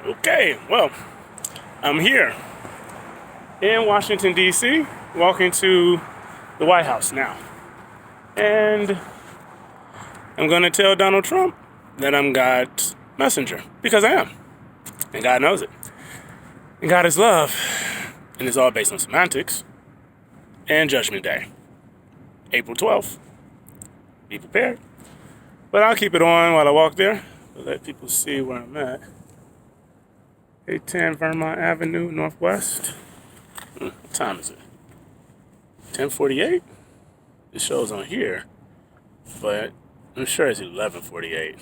Okay, well, I'm here in Washington, D.C., walking to the White House now. And I'm going to tell Donald Trump that I'm God's messenger, because I am. And God knows it. And God is love. And it's all based on semantics and Judgment Day, April 12th. Be prepared. But I'll keep it on while I walk there to let people see where I'm at. 810 Vermont Avenue, Northwest. What time is it? 10:48? It shows on here, but I'm sure it's 11:48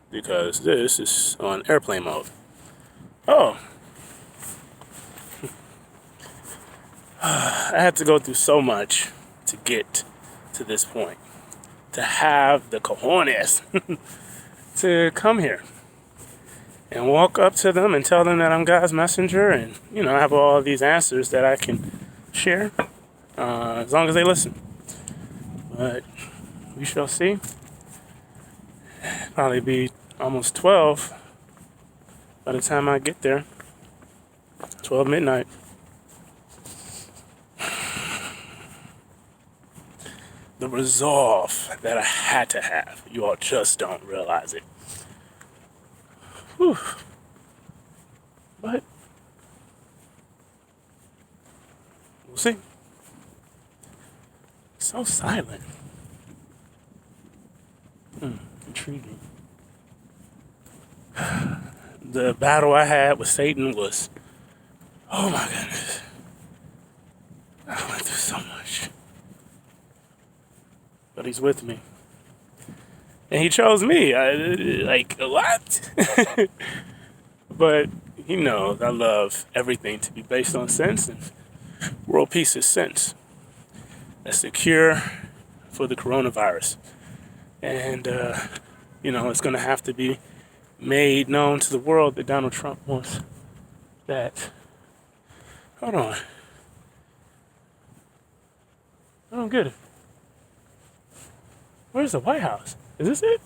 because this is on airplane mode. Oh, I had to go through so much to get to this point, to have the cojones to come here and walk up to them and tell them that I'm God's messenger, and I have all these answers that I can share as long as they listen. But we shall see. Probably be almost 12 by the time I get there. 12 midnight. The resolve that I had to have. You all just don't realize it. Whew. But we'll see. So silent. Intriguing. The battle I had with Satan was, oh my goodness. I went through so much. But he's with me. And he chose me. Like, what? But he knows I love everything to be based on sense, and world peace is sense. That's the cure for the coronavirus. And, it's going to have to be made known to the world that Donald Trump wants that. Hold on. I don't get it. Where's the White House? Is this it?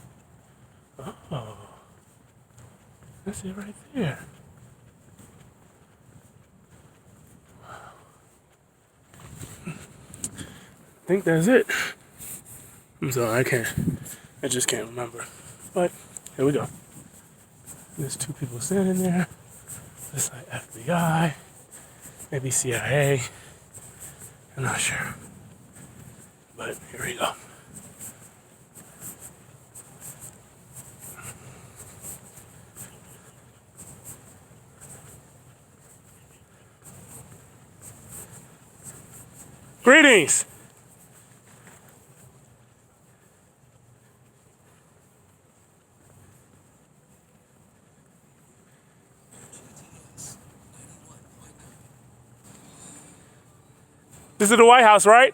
Oh. That's it right there. I think that's it. I'm sorry, I just can't remember. But here we go. There's two people standing there. Looks like FBI, maybe CIA. I'm not sure. But here we go. Greetings. This is the White House, right?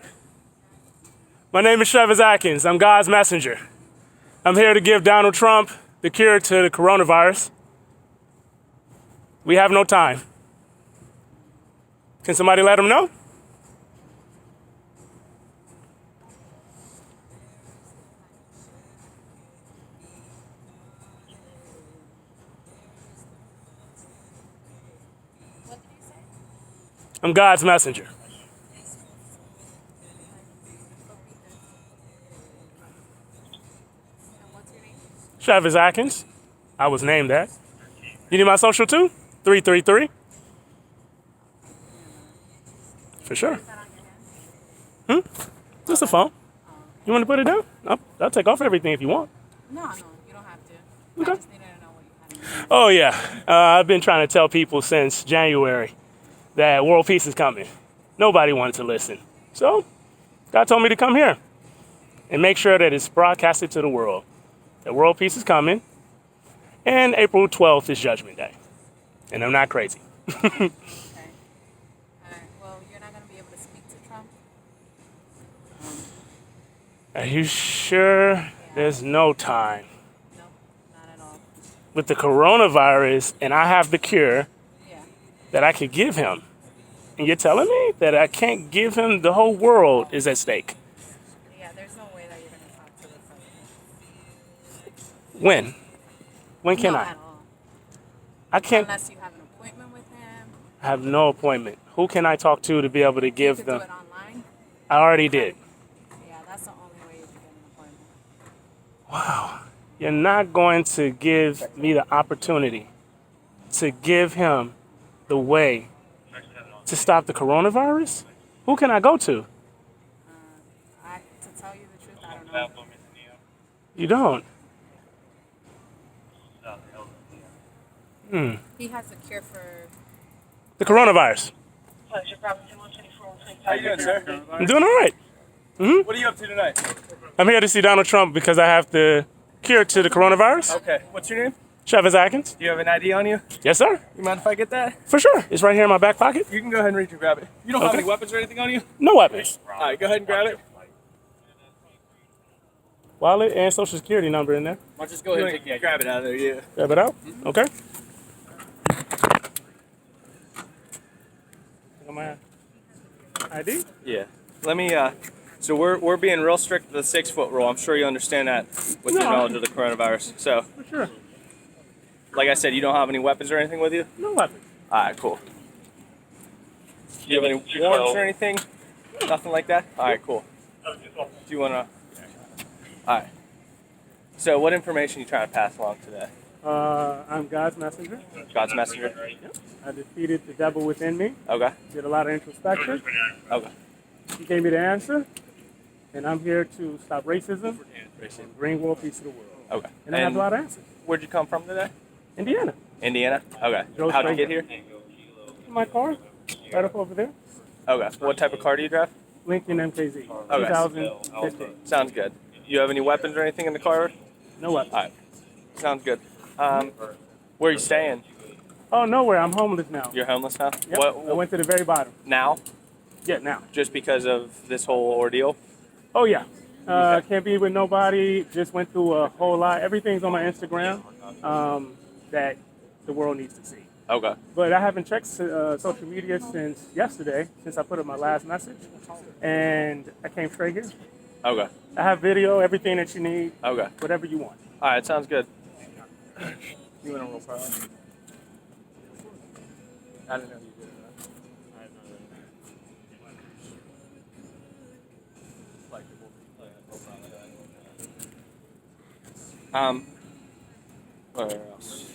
My name is Travis Atkins. I'm God's messenger. I'm here to give Donald Trump the cure to the coronavirus. We have no time. Can somebody let him know? I'm God's messenger. Travis Atkins. I was named that. You need my social too? 333. For sure. Just a phone. You want to put it down? I'll take off everything if you want. No, you don't have to. Okay. I just needed to know what you had. Oh, yeah. I've been trying to tell people since January that world peace is coming. Nobody wanted to listen. So God told me to come here and make sure that it's broadcasted to the world. That world peace is coming. And April 12th is Judgment Day. And I'm not crazy. Okay. All right. Well, you're not going to be able to speak to Trump. Are you sure? There's no time. No, not at all. With the coronavirus, and I have the cure Yeah. that I could give him. And you're telling me that I can't give him, the whole world is at stake. Yeah, there's no way that you're going to talk to the president. When? When can no, I? at all. I can't. Unless you have an appointment with him. I have no appointment. Who can I talk to be able to You give could them? do it online. I already did. Yeah, that's the only way you can get an appointment. Wow. You're not going to give me the opportunity to give him the way to stop the coronavirus? Who can I go to? To tell you the truth, I don't know. You don't. He has a cure for. The coronavirus. How you doing, sir? I'm doing all right. What are you up to tonight? I'm here to see Donald Trump because I have the cure to the coronavirus. Okay. What's your name? Travis Atkins. Do you have an ID on you? Yes, sir. You mind if I get that? For sure. It's right here in my back pocket. You can go ahead and reach and grab it. You don't have Okay. any weapons or anything on you? No weapons. All right, go ahead and grab it. Wallet and social security number in there. I'll just go ahead and grab it out of there, yeah. Grab it out. Okay. Got my ID? Yeah. Let me, so we're being real strict with the 6 foot rule. I'm sure you understand that with your No. knowledge of the coronavirus. So, For sure. like I said, you don't have any weapons or anything with you? No weapons. All right, cool. Do you have any warrants or anything? Nothing like that? All right, cool. Do you want to? All right. So, what information are you trying to pass along today? I'm God's messenger. God's messenger? I defeated the devil within me. Okay. Did a lot of introspection. Okay. He gave me the answer. And I'm here to stop racism and bring world peace to the world. Okay. And I have a lot of answers. Where'd you come from today? Indiana. Indiana? Okay. Drove How'd you straight get here? In my car. Right up over there. Okay. What type of car do you drive? Lincoln MKZ. Okay. 2015. Sounds good. You have any weapons or anything in the car? No weapons. All right. Sounds good. Where are you staying? Oh, nowhere. I'm homeless now. You're homeless now? Yep. I went to the very bottom. Now? Yeah, now. Just because of this whole ordeal? Oh, yeah. Can't be with nobody. Just went through a whole lot. Everything's on my Instagram that the world needs to see. Okay. But I haven't checked social media since yesterday, since I put up my last message. And I came straight here. Okay. I have video, everything that you need, Okay. whatever you want. All right. Sounds good. You in a real problem? I didn't know you did that. Where else?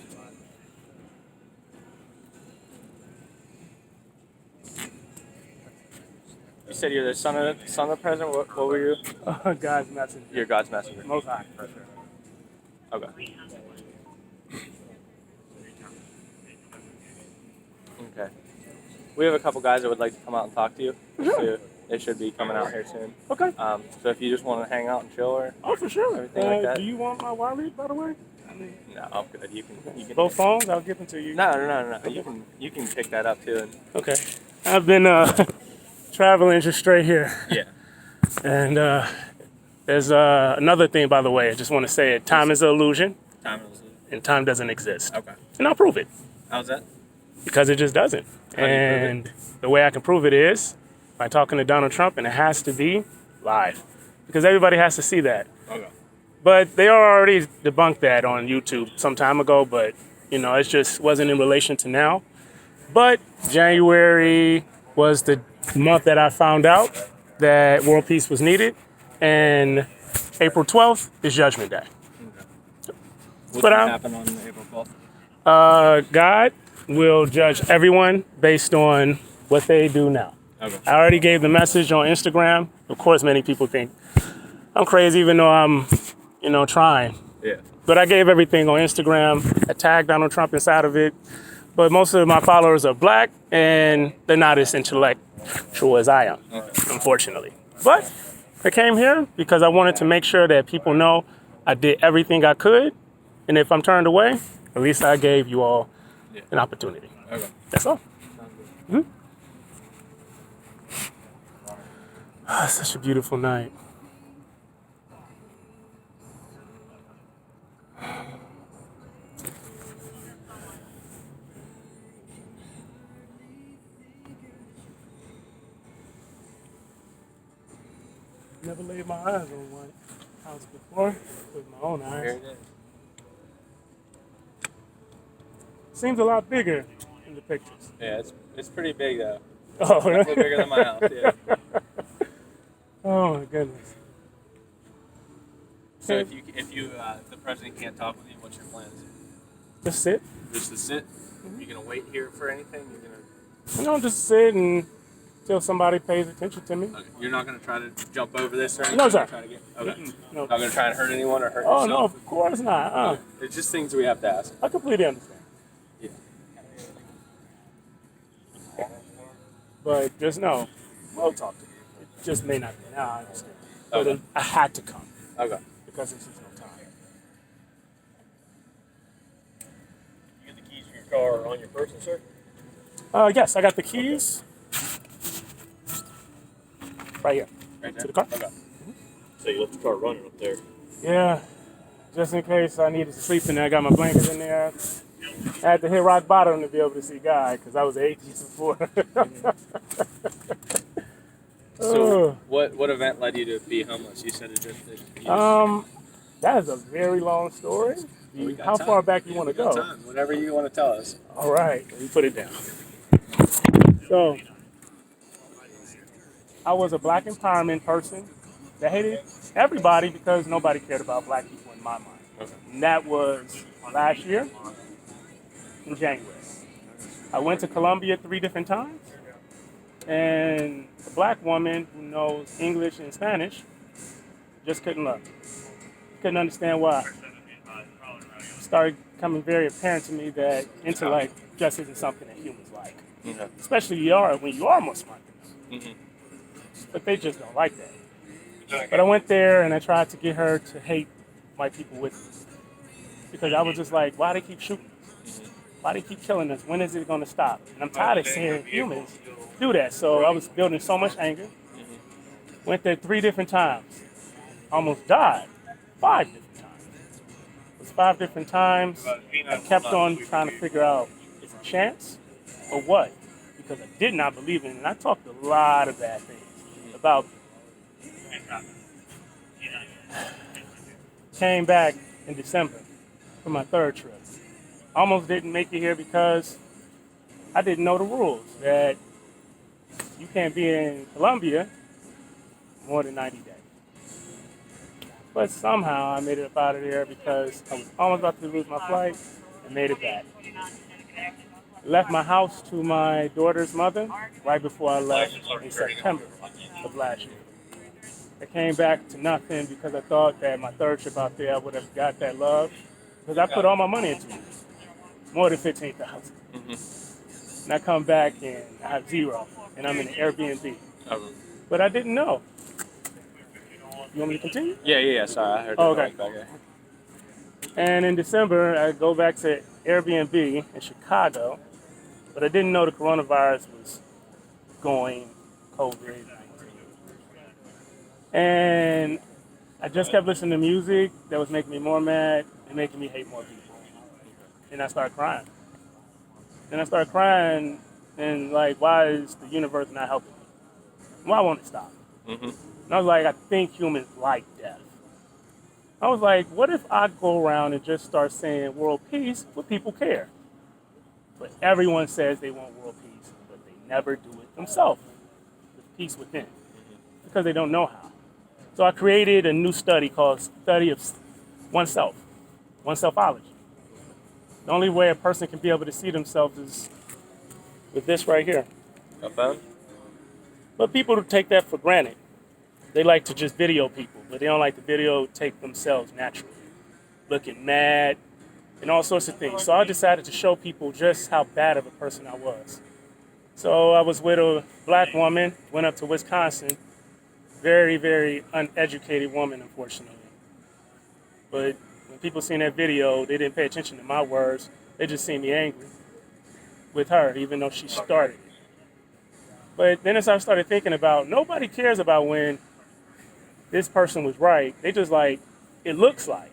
You said you're the son of the president. What were you? God's messenger. You're God's messenger. Most High, for sure. Okay. Okay. We have a couple guys that would like to come out and talk to you. Sure. They should be coming out here soon. Okay. So if you just want to hang out and chill, or Oh, for sure. Everything like that. Do you want my wallet, by the way? no, I'm good. You can. Both phones? I'll give them to you. No. You can pick that up too. And Okay. I've been traveling just straight here. yeah. And there's another thing, by the way. I just want to say it. Time is an illusion, and time doesn't exist. Okay. And I'll prove it. How's that? Because it just doesn't. How do you prove it? And the way I can prove it is by talking to Donald Trump, and it has to be live. Because everybody has to see that. Okay. But they already debunked that on YouTube some time ago, but it just wasn't in relation to now. But January was the month that I found out that world peace was needed, and April 12th is Judgment Day. What's But, going to happen on April 12th? God will judge everyone based on what they do now. Okay. I already gave the message on Instagram. Of course, many people think I'm crazy, even though I'm, trying. Yeah. But I gave everything on Instagram. I tagged Donald Trump inside of it. But most of my followers are black, and they're not as intellectual as I am, unfortunately. But I came here because I wanted to make sure that people know I did everything I could. And if I'm turned away, at least I gave you all an opportunity. Okay. That's all. Such a beautiful night. Never laid my eyes on one house before with my own eyes. Here it is. Seems a lot bigger in the pictures. Yeah, it's pretty big though. Oh, Definitely bigger than my house. Yeah. Oh my goodness. So if the president can't talk with you, what's your plans? Just sit. Just to sit. You gonna wait here for anything? You're gonna. Just sit until somebody pays attention to me. Okay. You're not gonna try to jump over this or anything? No, sir. Okay. No. Not gonna try and hurt anyone or hurt Oh yourself? no, of course not. Okay. It's just things we have to ask. I completely understand. Yeah. But just know, we'll talk to you. It just may not be now. I understand. But Okay. I had to come Okay. because there's just no time. You get the keys for your car on your person, sir? Yes, I got the keys right here. Right To there? the car. Okay. So you left the car running up there. Yeah, just in case I needed to sleep in there. I got my blankets in there. I had to hit rock bottom to be able to see God because I was an atheist before. So what event led you to be homeless? You said it just. That is a very long story. We got How time. far back you want to We got go? time. Whatever you want to tell us. All right, let me put it down. So, I was a black empowerment person that hated everybody because nobody cared about black people in my mind. Okay. And that was last year in January. I went to Colombia 3 different times, and a black woman who knows English and Spanish just couldn't love me. Couldn't understand why. Started becoming very apparent to me that intellect just isn't something that humans like. Okay. Especially when you are more smart than them. But they just don't like that. But I went there and I tried to get her to hate white people with me. Because I was just like, why they keep shooting us? Why they keep killing us? When is it going to stop? And I'm tired of seeing humans do that. So I was building so much anger. Went there 3 different times. Almost died 5 different times. It was 5 different times. I kept on trying to figure out, is it chance or what? Because I did not believe in it. And I talked a lot of bad things about came back in December for my 3rd trip. Almost didn't make it here because I didn't know the rules that you can't be in Colombia more than 90 days. But somehow I made it up out of there because I was almost about to lose my flight and made it back. Left my house to my daughter's mother right before I left in September of last year. I came back to nothing because I thought that my 3rd trip out there I would have got that love because I put all my money into it, more than $15,000. And I come back and I have 0, and I'm in an Airbnb. But I didn't know. You want me to continue? Yeah. Sorry, I heard. Oh, okay. Back there. And in December, I go back to Airbnb in Chicago, but I didn't know the coronavirus was going COVID. And I just kept listening to music that was making me more mad and making me hate more people. And I started crying. And I started crying and like, why is the universe not helping me? Why won't it stop? And I was like, I think humans like death. I was like, what if I go around and just start saying world peace, but people care? But everyone says they want world peace, but they never do it themselves, with peace within, because they don't know how. So I created a new study called Study of Oneself, oneselfology. The only way a person can be able to see themselves is with this right here. A phone? But people take that for granted. They like to just video people, but they don't like to videotape themselves naturally, looking mad, and all sorts of things. So I decided to show people just how bad of a person I was. So I was with a black woman, went up to Wisconsin, very, very uneducated woman, unfortunately. But when people seen that video, they didn't pay attention to my words. They just seen me angry with her, even though she started it. But then as I started thinking about, nobody cares about when this person was right. They just like, it looks like.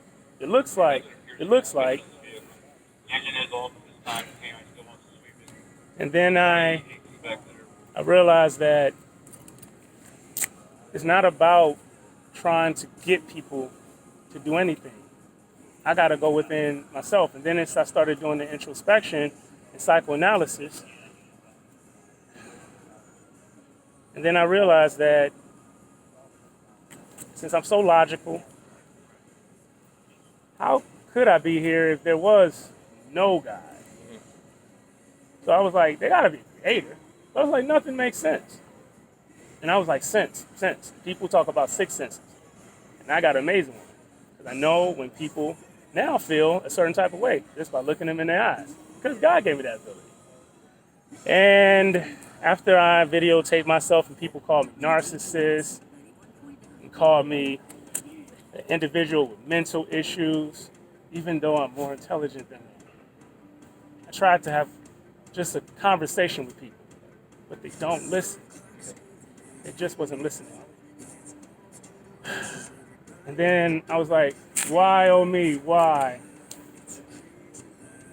And then I realized that it's not about trying to get people to do anything. I got to go within myself. And then as I started doing the introspection and psychoanalysis, and then I realized that since I'm so logical, how could I be here if there was no God? So I was like, they gotta be a creator. So I was like, nothing makes sense. And I was like, sense. People talk about six senses. And I got an amazing one. Because I know when people now feel a certain type of way just by looking them in their eyes. Because God gave me that ability. And after I videotaped myself and people called me narcissist and called me an individual with mental issues, even though I'm more intelligent than them, I tried to have just a conversation with people, but they don't listen. They just wasn't listening. And then I was like, why, oh me, why?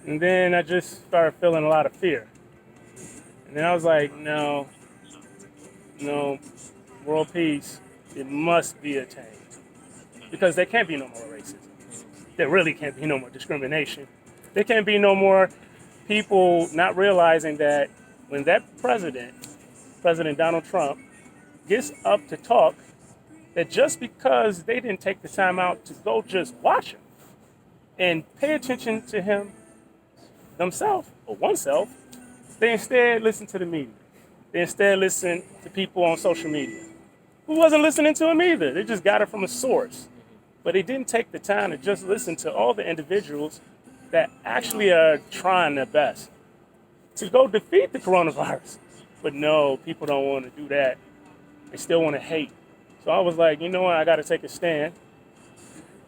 And then I just started feeling a lot of fear. And then I was like, no, world peace, it must be attained. Because there can't be no more racism. There really can't be no more discrimination. There can't be no more people not realizing that when that President Donald Trump, gets up to talk, that just because they didn't take the time out to go just watch him and pay attention to him themselves or oneself, they instead listen to the media. They instead listen to people on social media who wasn't listening to him either. They just got it from a source. But they didn't take the time to just listen to all the individuals that actually are trying their best to go defeat the coronavirus. But no, people don't want to do that. They still want to hate. So I was like, you know what, I got to take a stand.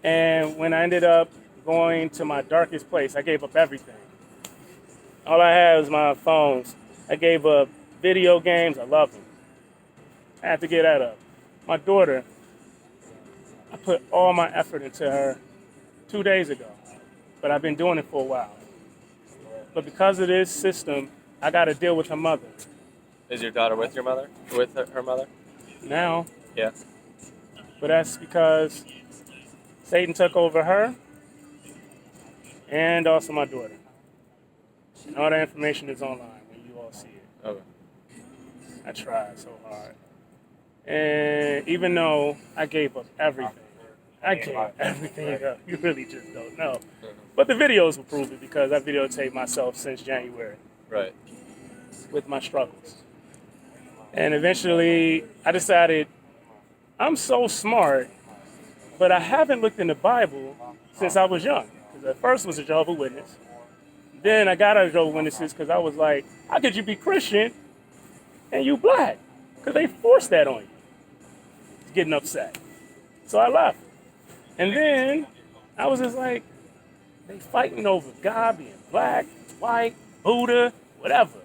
And when I ended up going to my darkest place, I gave up everything. All I had was my phones. I gave up video games. I love them. I had to get that up. My daughter, I put all my effort into her 2 days ago, but I've been doing it for a while. But because of this system, I got to deal with her mother. Is your daughter with your mother? With her mother? Now, Yeah. but that's because Satan took over her and also my daughter. And all the information is online when you all see it. Okay. I tried so hard. And even though I gave up everything, up. You really just don't know. But the videos will prove it because I videotaped myself since January. Right. With my struggles. And eventually I decided I'm so smart, but I haven't looked in the Bible since I was young. Because at first was a Jehovah's Witness. Then I got out of Jehovah's Witnesses because I was like, how could you be Christian and you black? Because they forced that on you. Getting upset. So I left. And then I was just like, they fighting over God being black, white, Buddha, whatever.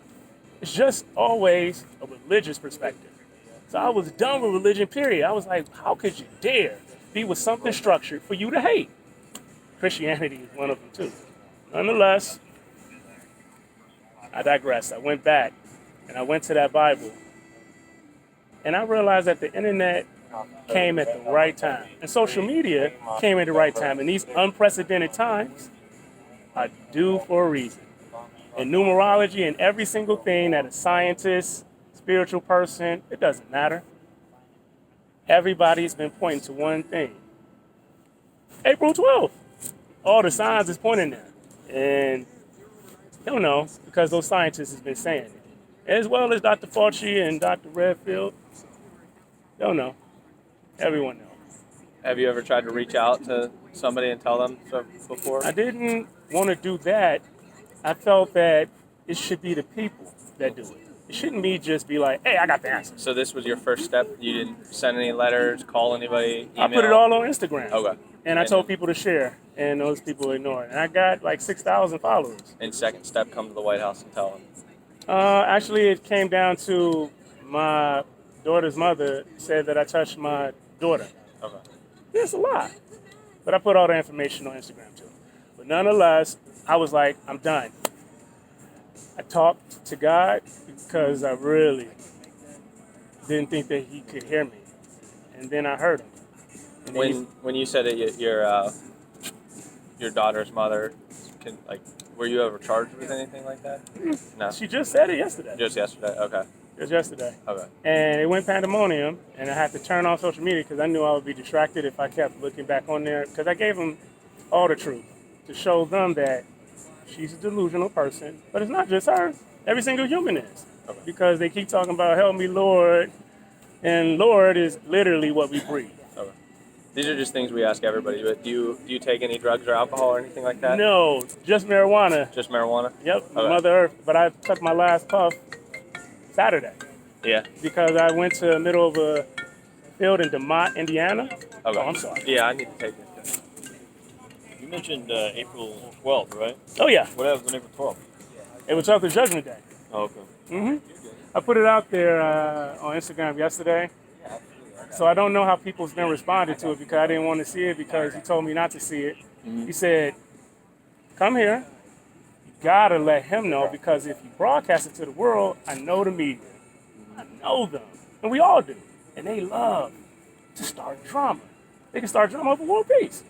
It's just always a religious perspective. So I was done with religion, period. I was like, how could you dare be with something structured for you to hate? Christianity is one of them too. Nonetheless, I digress. I went back and I went to that Bible. And I realized that the internet came at the right time. And social media came at the right time. And these unprecedented times are due for a reason. And numerology and every single thing that a scientist, spiritual person, it doesn't matter. Everybody's been pointing to one thing. April 12th. All the signs is pointing there. And don't know, because those scientists have been saying it. As well as Dr. Fauci and Dr. Redfield. Don't know. Everyone knows. Have you ever tried to reach out to somebody and tell them before? I didn't want to do that. I felt that it should be the people that do it. It shouldn't be just be like, hey, I got the answer. So this was your first step? You didn't send any letters, call anybody, email? I put it all on Instagram. Okay. And I told people to share, and those people ignored. And I got like 6,000 followers. And second step, come to the White House and tell them. Actually, it came down to my daughter's mother said that I touched my daughter. Okay. It's a lot. But I put all the information on Instagram too. But nonetheless, I was like, I'm done. I talked to God because I really didn't think that he could hear me. And then I heard him. And When you said that your your daughter's mother, were you ever charged with anything like that? No. She just said it yesterday. Just yesterday. Okay. Just yesterday. Okay. And it went pandemonium, and I had to turn off social media because I knew I would be distracted if I kept looking back on there. Because I gave them all the truth to show them that she's a delusional person. But it's not just her. Every single human is. Okay. Because they keep talking about help me, Lord. And Lord is literally what we breathe. Okay. These are just things we ask everybody. But do you take any drugs or alcohol or anything like that? No, just marijuana. Just marijuana? Yep, Okay. Mother Earth. But I took my last puff Saturday Yeah. because I went to the middle of a field in DeMont, Indiana. Okay. Oh, I'm sorry. Yeah, I need to take it. You mentioned April 12th, right? Oh, yeah. What happens on April 12th? It was after Judgment Day. Oh, okay. I put it out there on Instagram yesterday. So I don't know how people's been responding to it because I didn't want to see it because he told me not to see it. He said, come here. You gotta let him know because if you broadcast it to the world, I know the media. I know them. And we all do. And they love to start drama. They can start drama over world peace.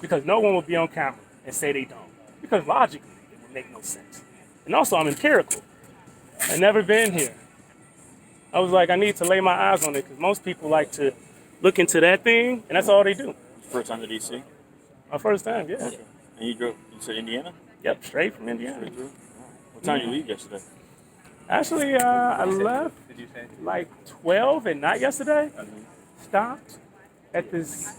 Because no one will be on camera and say they don't. Because logically, it would make no sense. And also, I'm empirical. I've never been here. I was like, I need to lay my eyes on it because most people like to look into that thing, and that's all they do. First time to DC? My first time, yeah. Okay. And you said Indiana? Yep, straight from Indiana. Straight through? What time did you leave yesterday? Actually, I left Did you say? like 12 at night yesterday. Stopped at this, I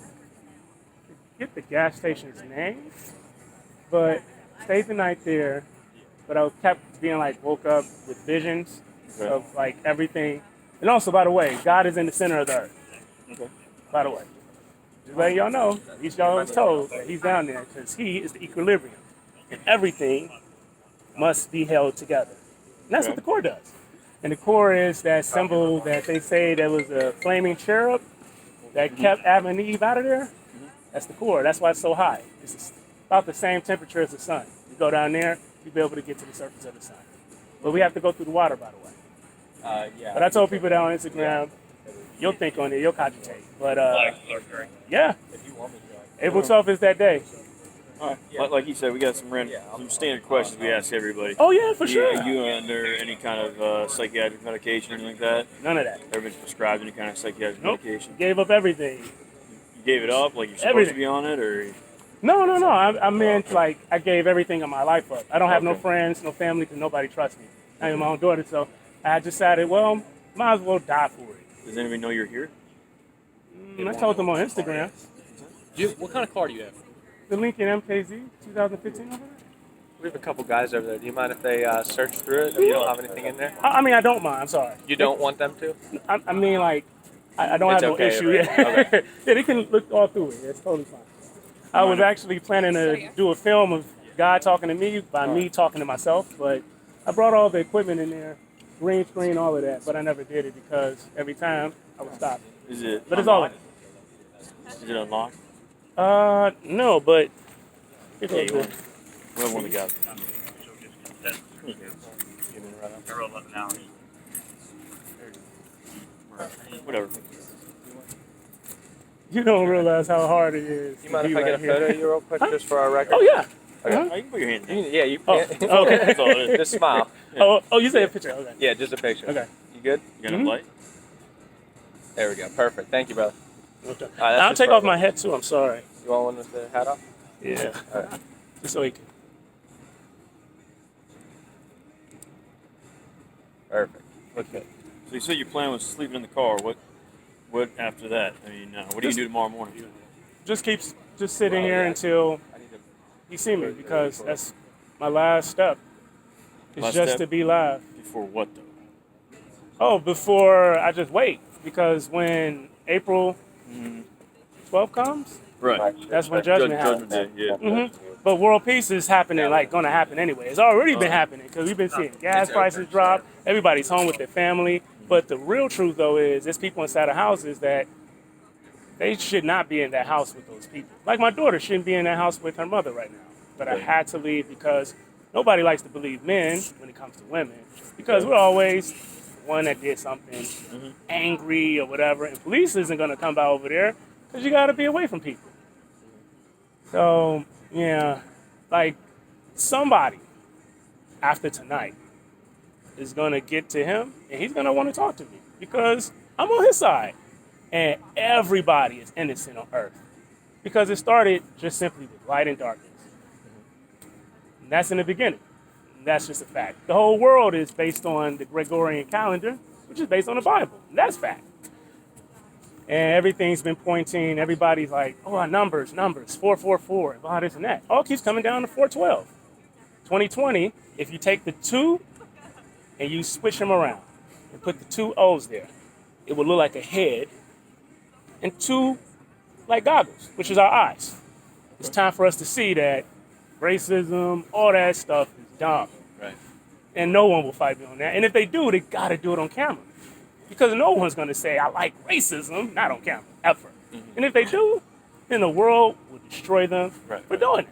forget the gas station's name, but stayed the night there. But I kept being like woke up with visions of like everything. And also, by the way, God is in the center of the earth. Okay. By the way, just letting y'all know, at least y'all was told that he's down there because he is the equilibrium. And everything must be held together. And that's what the core does. And the core is that symbol that they say that was a flaming cherub that kept Adam and Eve out of there. That's the core. That's why it's so high. It's about the same temperature as the sun. You go down there, you'll be able to get to the surface of the sun. But we have to go through the water, by the way. Yeah. But I told people that on Instagram, you'll think on it, you'll cogitate. But yeah, April 12th is that day. All right. Like you said, we got some standard questions we ask everybody. Oh yeah, for sure. Are you under any kind of psychiatric medication or anything like that? None of that. Ever been prescribed any kind of psychiatric Nope. medication? Gave up everything. You gave it up, like you're supposed Everything. to be on it, or No. I meant like I gave everything in my life up. I don't have no Okay. friends, no family, because nobody trusts me. I am my own daughter, so I decided, well, might as well die for it. does anybody know you're here? I told them on Instagram. What kind of car do you have? The Lincoln MKZ 2015 over there. We have a couple guys over there. Do you mind if they search through it? If you don't have anything in there? I mean, I don't mind. I'm sorry. You don't want them to? I mean, like, I don't It's have no okay, issue. right? Yeah. Okay. Yeah, they can look all through it. It's totally fine. I was actually planning to do a film of God talking to me by me talking to myself, but I brought all the equipment in there, green screen, all of that, but I never did it because every time I would stop. Is it? But it's all in Is it unlocked? it. No, but it's all Yeah, you good. want whoever one of the guys. Whatever. You don't realize how hard it is. You to mind be if I get right a photo of here. you real quick just for our record? Oh yeah. Okay. Uh-huh. Oh, you can put your hand in. Yeah, you. Oh, okay. That's all it is. Just smile. Oh, you say a picture. Okay. Yeah, just a picture. Okay. You good? You got a light? There we go. Perfect. Thank you, brother. Okay. that's I'll just take off perfect. my hat too. I'm sorry. You want one with the hat off? Yeah. All right. Just so he can. Perfect. Okay. So you said your plan was sleeping in the car. What after that? I mean, what do you do tomorrow morning? Just keeps just sitting here until I need to. you see me because that's my last step. It's Last just step? to be live. Before what though? Oh, before I just wait because when April 12th comes, Right. that's when judgment happens. Judgment Day. Yeah. But world peace is happening, like going to happen anyway. It's already been happening because we've been seeing gas prices drop. Everybody's home with their family. But the real truth, though, is there's people inside of houses that they should not be in that house with those people. Like my daughter shouldn't be in that house with her mother right now. But I had to leave because nobody likes to believe men when it comes to women because we're always one that did something angry or whatever. And police isn't going to come by over there because you got to be away from people. So, yeah, like somebody after tonight is going to get to him and he's going to want to talk to me because I'm on his side. And everybody is innocent on earth because it started just simply with light and darkness. And that's in the beginning. And that's just a fact. The whole world is based on the Gregorian calendar, which is based on the Bible. And that's fact. And everything's been pointing, everybody's like, oh, numbers, 444, and all this and that. All keeps coming down to 412. 2020, if you take the 2 and you switch them around and put the 2 O's there, it will look like a head and 2 like goggles, which is our eyes. It's time for us to see that racism, all that stuff is dumb. Right. And no one will fight me on that. And if they do, they gotta do it on camera. Because no one's gonna say, I like racism, not on camera, ever. Mm-hmm. And if they do, then the world will destroy them for doing it.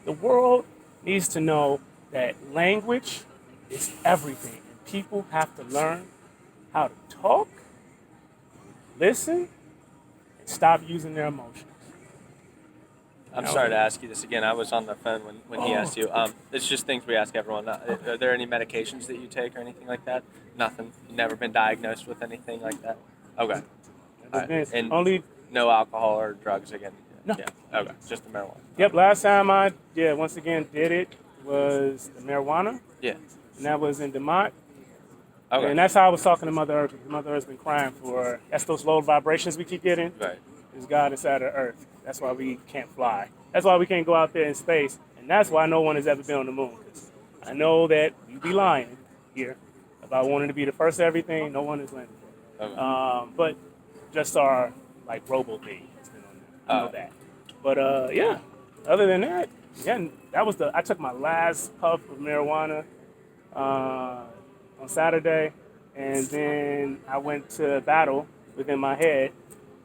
The world needs to know that language is everything. And people have to learn how to talk, listen, and stop using their emotions. I'm sorry to ask you this again. I was on the phone when he asked you. It's just things we ask everyone. Are there any medications that you take or anything like that? Nothing. You've never been diagnosed with anything like that? Okay. All right. And Only no alcohol or drugs again? No. Yeah. Okay. Just the marijuana. Yep, last time I once again did it was the marijuana. Yeah. And that was in DeMont. Okay. And that's how I was talking to Mother Earth. Because Mother Earth's been crying for that's those low vibrations we keep getting. Right. There's God inside of Earth. That's why we can't fly. That's why we can't go out there in space. And that's why no one has ever been on the moon. 'Cause I know that we be lying here about wanting to be the first of everything. No one has landed there. Okay. But just our like robo thing has been on there. I know that. But yeah, other than that, yeah, that was I took my last puff of marijuana on Saturday, and then I went to battle within my head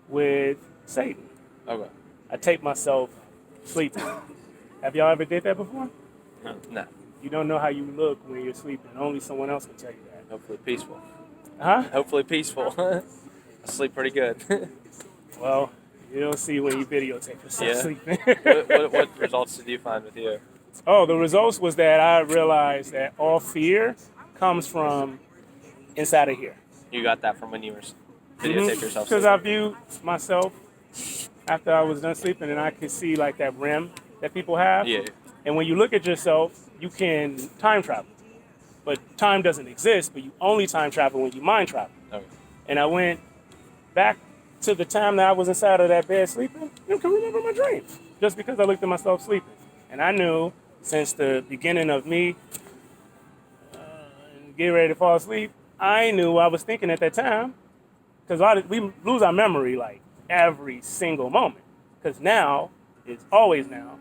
with Satan. Okay. I taped myself sleeping. Have y'all ever did that before? No. You don't know how you look when you're sleeping. Only someone else can tell you that. Hopefully peaceful. Huh? Hopefully peaceful. I sleep pretty good. Well, you'll see when you videotape yourself Yeah. sleeping. what results did you find with you? Oh, the results was that I realized that all fear comes from inside of here. You got that from when you were videotape yourself Because I sleeping? viewed myself after I was done sleeping, and I could see like that rim that people have. Yeah. And when you look at yourself, you can time travel. But time doesn't exist, but you only time travel when you mind travel. Okay. And I went back to the time that I was inside of that bed sleeping, and I can remember my dreams just because I looked at myself sleeping. And I knew since the beginning of me getting ready to fall asleep, I knew what I was thinking at that time because we lose our memory like every single moment. Because now is always now,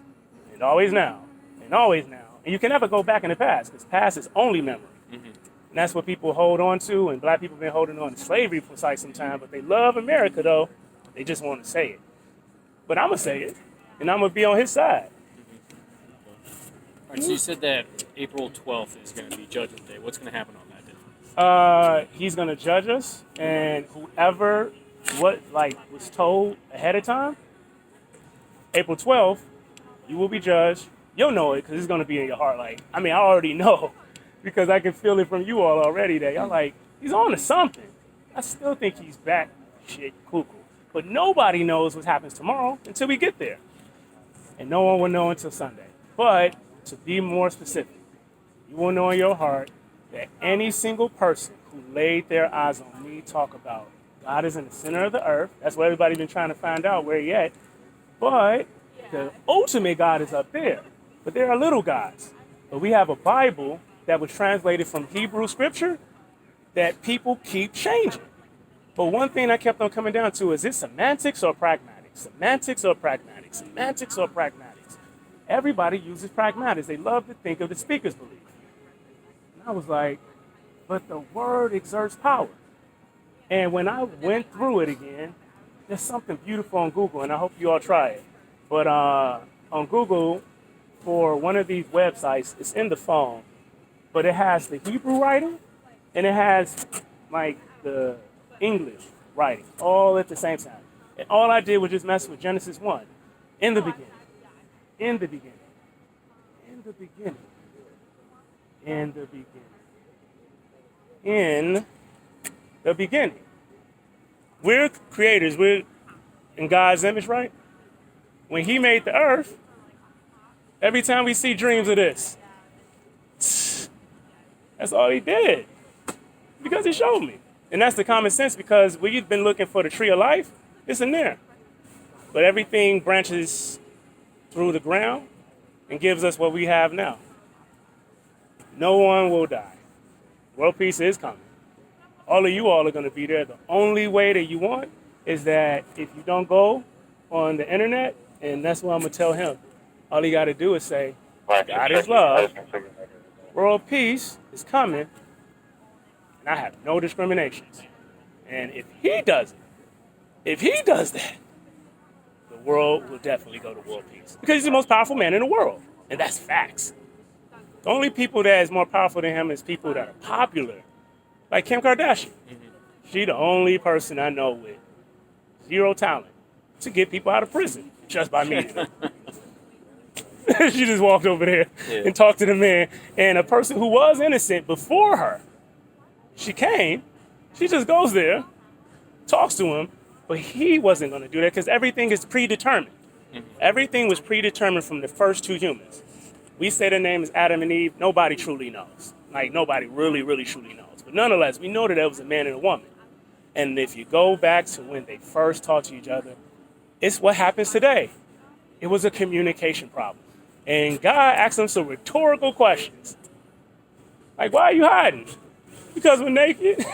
and always now, and always now. And you can never go back in the past because past is only memory. Mm-hmm. And that's what people hold on to, and black people have been holding on to slavery for quite some time, but they love America, though. They just want to say it. But I'm going to say it, and I'm going to be on his side. All right, so you said that April 12th is going to be Judgment Day. What's going to happen on that day? He's going to judge us, and whoever was told ahead of time, April 12th, you will be judged. You'll know it because it's going to be in your heart. I already know because I can feel it from you all already that y'all like, he's on to something. I still think he's back shit cuckoo. But nobody knows what happens tomorrow until we get there. And no one will know until Sunday. But to be more specific, you will know in your heart that any single person who laid their eyes on me talk about God is in the center of the earth. That's what everybody's been trying to find out where he at. But the ultimate God is up there. But there are little gods. But we have a Bible that was translated from Hebrew scripture that people keep changing. But one thing I kept on coming down to is it semantics or pragmatics? Semantics or pragmatics? Semantics or pragmatics? Everybody uses pragmatics. They love to think of the speaker's belief. And I was like, but the word exerts power. And when I went through it again, there's something beautiful on Google, and I hope you all try it. But on Google, for one of these websites, it's in the phone, but it has the Hebrew writing, and it has like the English writing all at the same time. And all I did was just mess with Genesis 1 in the beginning. In the beginning. In the beginning. In the beginning. In the beginning. We're creators. We're in God's image, right? When he made the earth, every time we see dreams of this, that's all he did. Because he showed me. And that's the common sense, because we've been looking for the tree of life. It's in there. But everything branches through the ground and gives us what we have now. No one will die. World peace is coming. All of you all are going to be there. The only way that you want is that if you don't go on the internet, and that's what I'm going to tell him, all you got to do is say, God is love, world peace is coming, and I have no discriminations. And if he does that, the world will definitely go to world peace. Because he's the most powerful man in the world. And that's facts. The only people that is more powerful than him is people that are popular. Like Kim Kardashian. She the only person I know with zero talent to get people out of prison just by meeting them. She just walked over there and talked to the man. And a person who was innocent before her, she came, she just goes there, talks to him, but he wasn't going to do that because everything is predetermined. Everything was predetermined from the first two humans. We say the name is Adam and Eve. Nobody truly knows. Like, nobody really, really truly knows. But nonetheless, we know that there was a man and a woman. And if you go back to when they first talked to each other, it's what happens today. It was a communication problem. And God asked them some rhetorical questions. Like, why are you hiding? Because we're naked.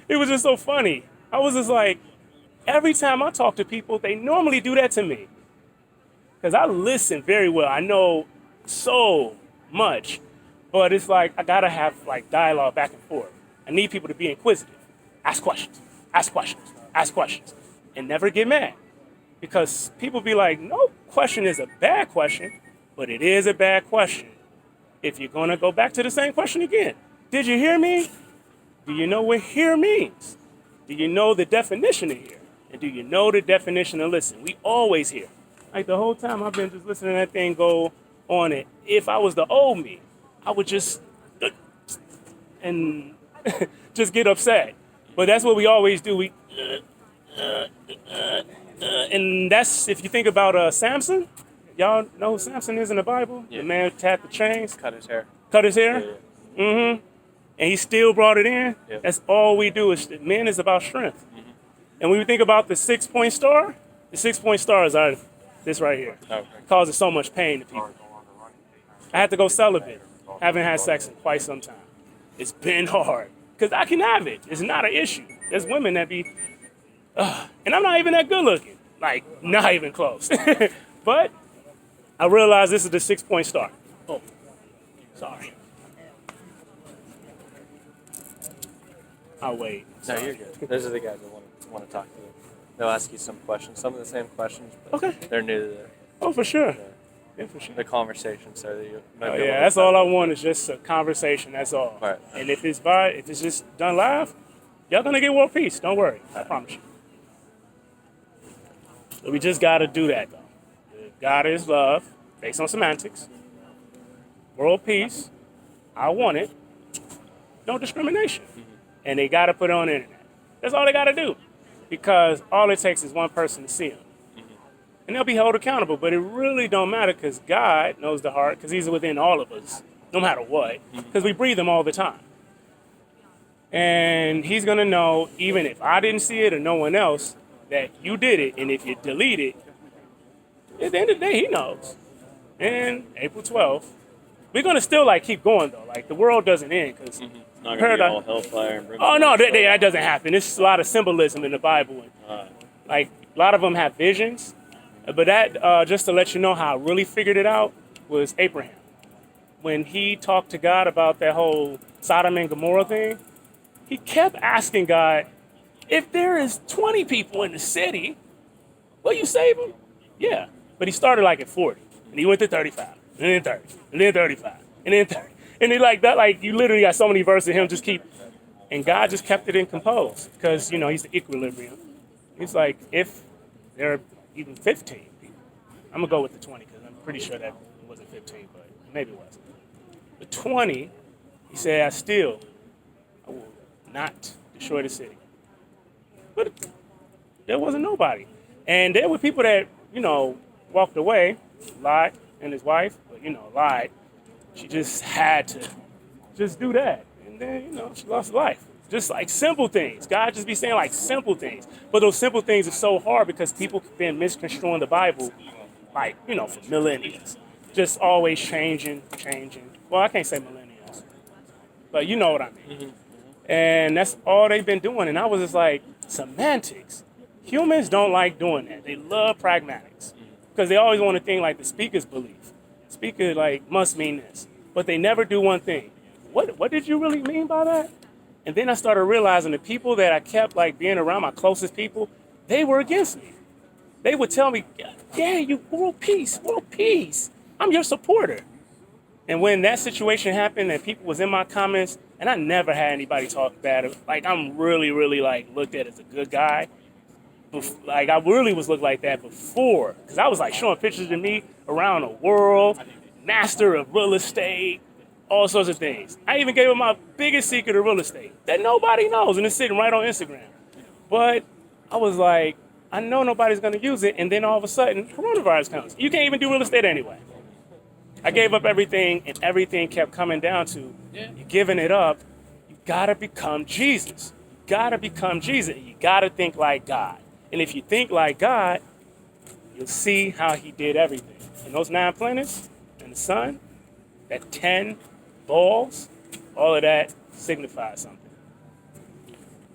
It was just so funny. I was just like, every time I talk to people, they normally do that to me. Because I listen very well. I know so much. But it's like, I gotta have like dialogue back and forth. I need people to be inquisitive. Ask questions, ask questions, ask questions. And never get mad. Because people be like, no question is a bad question, but it is a bad question if you're gonna go back to the same question again. Did you hear me? Do you know what hear means? Do you know the definition of hear? And do you know the definition of listen? We always hear. Like the whole time I've been just listening to that thing go on it. If I was the old me, I would just and just get upset. But that's what we always do. We and that's, if you think about Samson. Y'all know who Samson is in the Bible? Yeah. The man who tapped the chains. Cut his hair. Cut his hair? Yeah. Mm-hmm. And he still brought it in. Yeah. That's all we do. Men is about strength. Mm-hmm. And when we think about the 6-point star, the 6-point stars are this right here. Okay. It causes so much pain to people. I had to go celibate. Haven't had sex in quite some time. It's been hard. Because I can have it. It's not an issue. There's women that be, and I'm not even that good looking. Like, not even close. But I realized this is the 6-point star. Oh, sorry. I'll wait. No, you're good. Those are the guys that want to talk to you. They'll ask you some questions, some of the same questions, but okay. They're new to oh, for sure. Yeah, for sure. The conversation, so that you might be that's all I want is just a conversation. That's all. Right. And if it's just done live, y'all gonna get world peace. Don't worry. I promise you. So we just gotta do that though. God is love, based on semantics. World peace. I want it. No discrimination. Mm-hmm. And they gotta put it on the internet. That's all they gotta do. Because all it takes is one person to see them. And they'll be held accountable, but it really don't matter because God knows the heart because he's within all of us, no matter what, because we breathe him all the time. And he's going to know, even if I didn't see it or no one else, that you did it. And if you delete it, at the end of the day, he knows. And April 12th, we're going to still like keep going though. Like the world doesn't end because not going to be all hellfire and brimstone. Oh no, that doesn't happen. There's a lot of symbolism in the Bible. Like a lot of them have visions. But that, just to let you know how I really figured it out, was Abraham. When he talked to God about that whole Sodom and Gomorrah thing, he kept asking God, if there is 20 people in the city, will you save them? Yeah. But he started like at 40, and he went to 35, and then 30, and then 35, and then 30. And then like that, like you literally got so many verses of him just keep, and God just kept it in compose, because, he's the equilibrium. He's like, if there are even 15 people, I'm going to go with the 20 because I'm pretty sure that wasn't 15, but maybe it was. But 20, he said, I will not destroy the city. But there wasn't nobody. And there were people that, walked away, Lot and his wife, but, lied. She just had to just do that. And then, she lost her life. Just like simple things. God just be saying like simple things. But those simple things are so hard because people have been misconstruing the Bible, like, for millennia. Just always changing. Well, I can't say millennia, but you know what I mean. Mm-hmm. And that's all they've been doing. And I was just like, semantics. Humans don't like doing that. They love pragmatics because they always want to think like the speaker's belief. Speaker like must mean this, but they never do one thing. What did you really mean by that? And then I started realizing the people that I kept like being around, my closest people, they were against me. They would tell me, yeah, you world peace. I'm your supporter. And when that situation happened and people was in my comments, and I never had anybody talk bad, like I'm really, really like looked at as a good guy. Like I really was looked like that before, because I was like showing pictures of me around the world, master of real estate, all sorts of things. I even gave him my biggest secret of real estate that nobody knows, and it's sitting right on Instagram. But I was like, I know nobody's going to use it, and then all of a sudden, coronavirus comes. You can't even do real estate anyway. I gave up everything, and everything kept coming down to you giving it up. You got to become Jesus. You got to become Jesus. You got to think like God. And if you think like God, you'll see how he did everything. And those 9 planets and the sun, that 10 balls, all of that signifies something.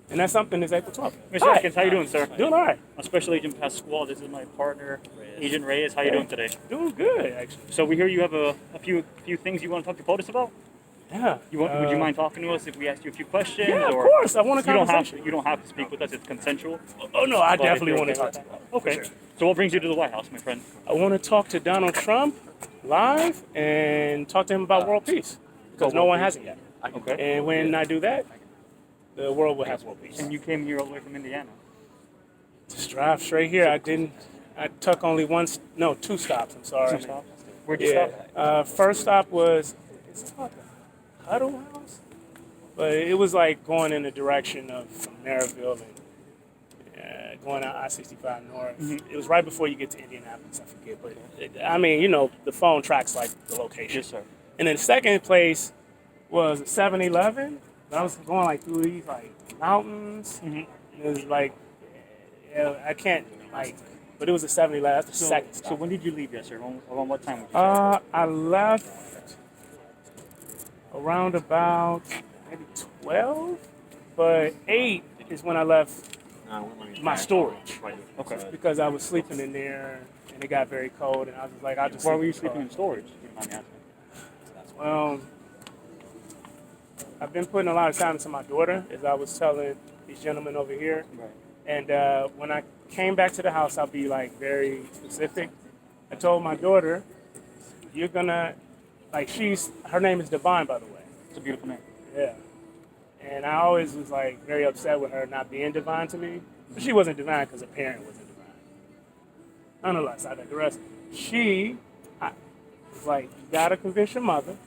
And that something is April 12th. Mr. Atkins, how you doing, sir? Doing all right. I'm Special Agent Pasquale. This is my partner, Agent Reyes. How you doing today? Doing good, actually. So we hear you have a few things you want to talk to POTUS about. Yeah. Would you mind talking to us if we asked you a few questions? Yeah, of or course. I want a you don't have conversation. to. You don't have to speak with us. It's consensual. Oh, no, I But if definitely you're want to okay talk with to you. that. Okay. For sure. So what brings you to the White House, my friend? I want to talk to Donald Trump live and talk to him about world peace, because no one has it yet. Okay. And when I do that, the world will have world peace. And you came here all the way from Indiana. Just drive straight here. I took only 2 stops. I'm sorry. Two stops? Where'd you stop? First stop was, is it called the Huddle House? But it was like going in the direction of from Maryville and going out I-65 north. Mm-hmm. It was right before you get to Indianapolis, I forget. But the phone tracks like the location. Yes, sir. And then the second place was 7-Eleven. I was going like through these like mountains. Mm-hmm. And it was like, I can't like, but it was a 7-Eleven. That's the second stop. So when did you leave yesterday? Around what time? Would you say? I left around about maybe 12, but 8 is when I left my storage, Okay. because I was sleeping in there and it got very cold, and I was just like, Why were you sleeping in storage? If you don't mind me asking. Well, I've been putting a lot of time into my daughter, as I was telling these gentlemen over here. Right. And when I came back to the house, I'll be like very specific. I told my daughter, you're gonna, like her name is Divine, by the way. It's a beautiful name. Yeah. And I always was like very upset with her not being divine to me. But she wasn't divine because her parent wasn't divine. Nonetheless, I digress. I was like, you gotta convince your mother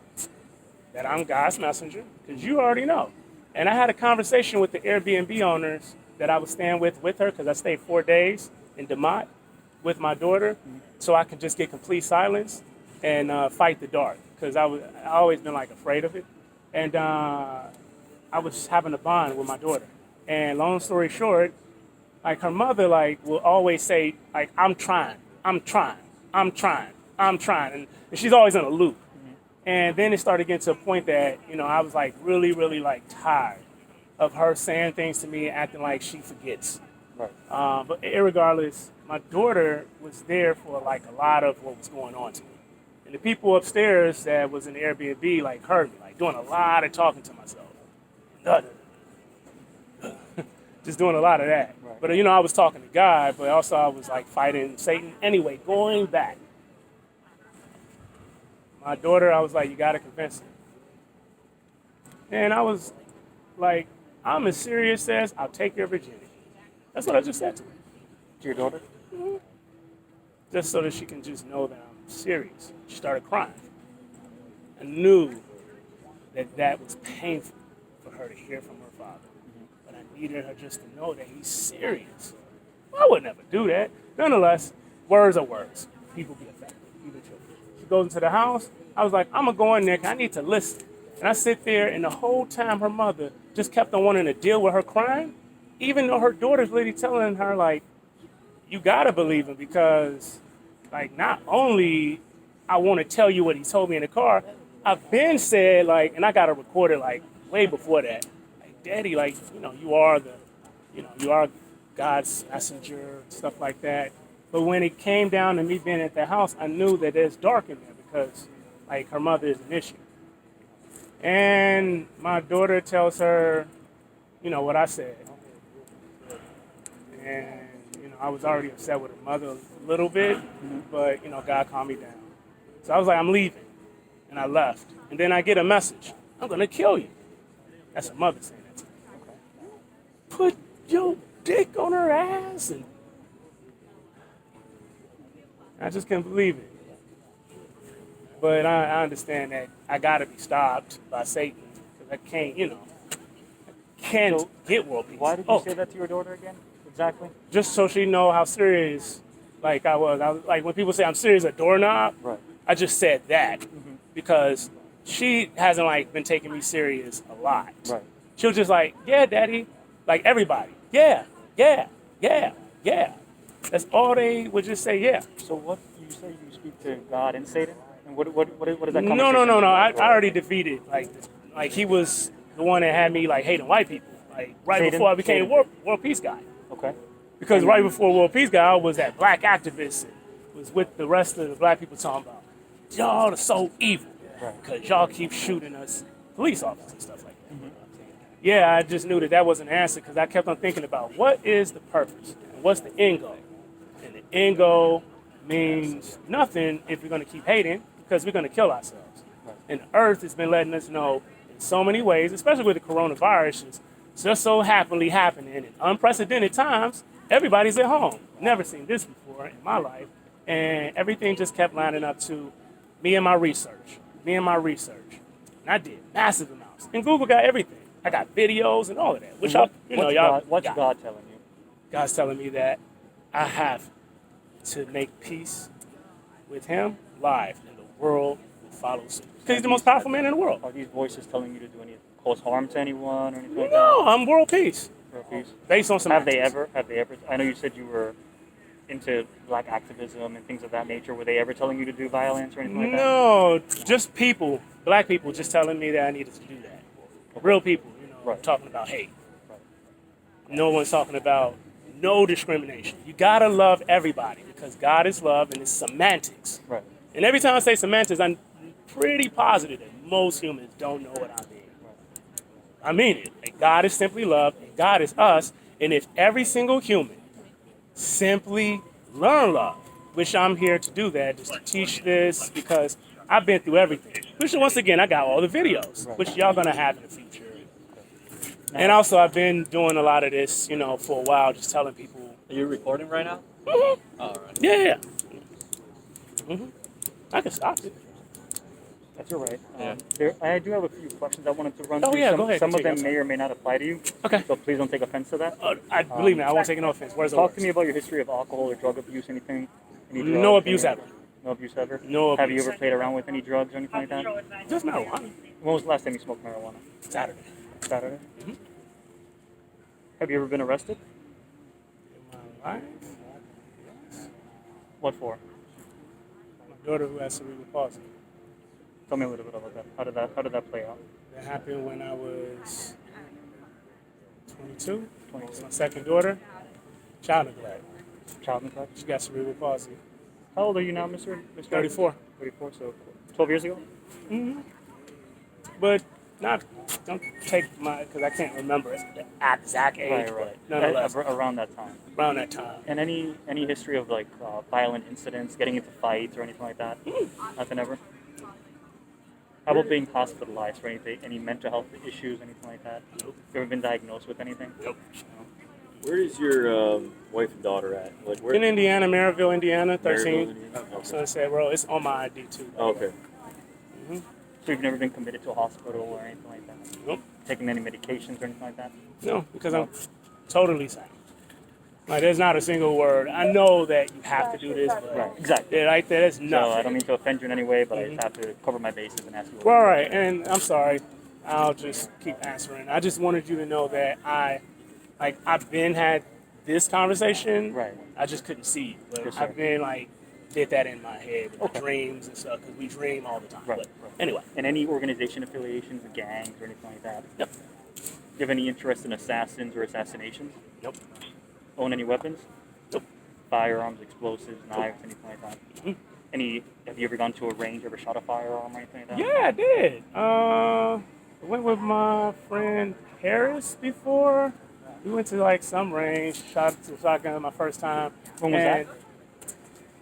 that I'm God's messenger, because you already know. And I had a conversation with the Airbnb owners that I was staying with her, because I stayed 4 days in DeMott with my daughter, so I could just get complete silence and fight the dark, because I always been like afraid of it. And I was having a bond with my daughter. And long story short, like her mother like will always say like, I'm trying. And she's always in a loop. And then it started getting to a point that, I was like really, really like tired of her saying things to me and acting like she forgets. Right. But irregardless, my daughter was there for like a lot of what was going on to me. And the people upstairs that was in the Airbnb like heard me, like doing a lot of talking to myself. Just doing a lot of that. Right. But I was talking to God, but also I was like fighting Satan. Anyway, going back. My daughter, I was like, you gotta convince her. And I was like, I'm as serious as I'll take your virginity. That's what I just said to her. To your daughter? Just so that she can just know that I'm serious. She started crying. I knew that that was painful for her to hear from her father. But I needed her just to know that he's serious. I would never do that. Nonetheless, words are words. People be affected, even children. She goes into the house. I was like, I'm going to go in there 'cause I need to listen. And I sit there, and the whole time her mother just kept on wanting to deal with her crying, even though her daughter's literally telling her, like, you got to believe him because, like, not only I want to tell you what he told me in the car, I've been said, like, and I got to record it, like, way before that. Like, Daddy, like, you are you are God's messenger, stuff like that. But when it came down to me being at the house, I knew that there's dark in there because, like, her mother is an issue. And my daughter tells her, what I said. And, I was already upset with her mother a little bit, but, God calmed me down. So I was like, I'm leaving. And I left. And then I get a message. I'm going to kill you. That's her mother saying that to me. Put your dick on her ass. And I just can't believe it. But I understand that I got to be stopped by Satan. Because I can't get world peace. Why did you say that to your daughter again? Exactly. Just so she know how serious, like, I was. Like, when people say I'm serious a doorknob, Right. I just said that because she hasn't, like, been taking me serious a lot. Right. She was just like, yeah, Daddy. Like, everybody. Yeah, yeah, yeah, yeah. That's all they would just say, yeah. So what you say you speak to God and Satan? And what is that conversation? No. I already defeated, like he was the one that had me, like, hating white people. Like, right Satan? before I became Satan. World Peace Guy. Okay. Because right before World Peace Guy, I was that black activist and was with the rest of the black people talking about, y'all are so evil Right. because y'all keep shooting us police officers and stuff like that. Yeah, I just knew that wasn't the answer because I kept on thinking about what is the purpose and what's the end goal. And the end goal means nothing if we're going to keep hating because we're going to kill ourselves. And the earth has been letting us know in so many ways, especially with the coronavirus, it's just so happily happening in unprecedented times. Everybody's at home. Never seen this before in my life. And everything just kept lining up to me and my research. And I did massive amounts. And Google got everything. I got videos and all of that. Which What's God telling you? God's telling me that I have to make peace with him live, and the world will follow suit. Because he's the most powerful man in the world. Are these voices telling you to do any cause harm to anyone or anything like No, I'm world peace. that? Or peace? Based on some Have they actions. ever? I know you said you were into black activism and things of that nature. Were they ever telling you to do violence or anything like that? No, just people, black people, just telling me that I needed to do that. Real people, Right. talking about hate. Right. No one's talking about no discrimination. You gotta love everybody because God is love and it's semantics. Right. And every time I say semantics, I'm pretty positive that most humans don't know what I mean. I mean it. Like, God is simply love and God is us. And if every single human simply learn love, which I'm here to do that, just to teach this because I've been through everything. Which, once again, I got all the videos, which y'all gonna have in the future. And also, I've been doing a lot of this, for a while, just telling people. Are you recording right now? Mhm. All right. Yeah. I can stop it. That's all right. Yeah. I do have a few questions I wanted to run Oh, through. yeah, some go ahead. some of Take your them may or may not apply to you. Okay. So please don't take offense to that. I believe me, I won't take no offense. Where's the Talk words? to me about your history of alcohol or drug abuse, anything? Any No drugs, abuse any- ever. No abuse ever? No Have you abuse. ever played around with any drugs or anything like that? Just marijuana. When was the last time you smoked marijuana? Saturday. Saturday? Mhm. Have you ever been arrested? In my life, What for? my daughter who has cerebral palsy. Tell me a little bit about that. How did that play out? That happened when I was 22. 22. My second daughter, child neglect. Child neglect? She got cerebral palsy. How old are you now, Mr. 34. 34, so 12 years ago? But don't take because I can't remember the exact age, but nonetheless, Around that time. around that time. And any history of like violent incidents, getting into fights or anything like that? Nothing ever? How about being hospitalized for anything, any mental health issues, anything like that? Nope. You ever been diagnosed with anything? Nope. No. Where is your wife and daughter at? Like where? In Indiana, Maryville, Indiana, 13. Maryville, Indiana? Okay. So it said, bro, it's on my ID too. Okay. So you've never been committed to a hospital or anything like that? Nope. Taking any medications or anything like that? No, because I'm totally sane. Like, there's not a single word. I know that you have to do this, but Right, exactly. yeah, like that, it's nothing. So I don't mean to offend you in any way, but I just have to cover my bases and ask you. Well, all right, and I'm sorry. I'll just keep answering. I just wanted you to know that I've been had this conversation. Right. I just couldn't see you, but Yes, sir. I've been did that in my head with the dreams and stuff because we dream all the time. Right, But right. anyway, And any organization affiliations with gangs or anything like that? Yep. Do you have any interest in assassins or assassinations? Nope. Own any weapons? Nope. Firearms, explosives, knives, anything like that? Have you ever gone to a range, ever shot a firearm or anything like that? Yeah, I did. I went with my friend Harris before. We went to some range, shot a shotgun my first time. When was that?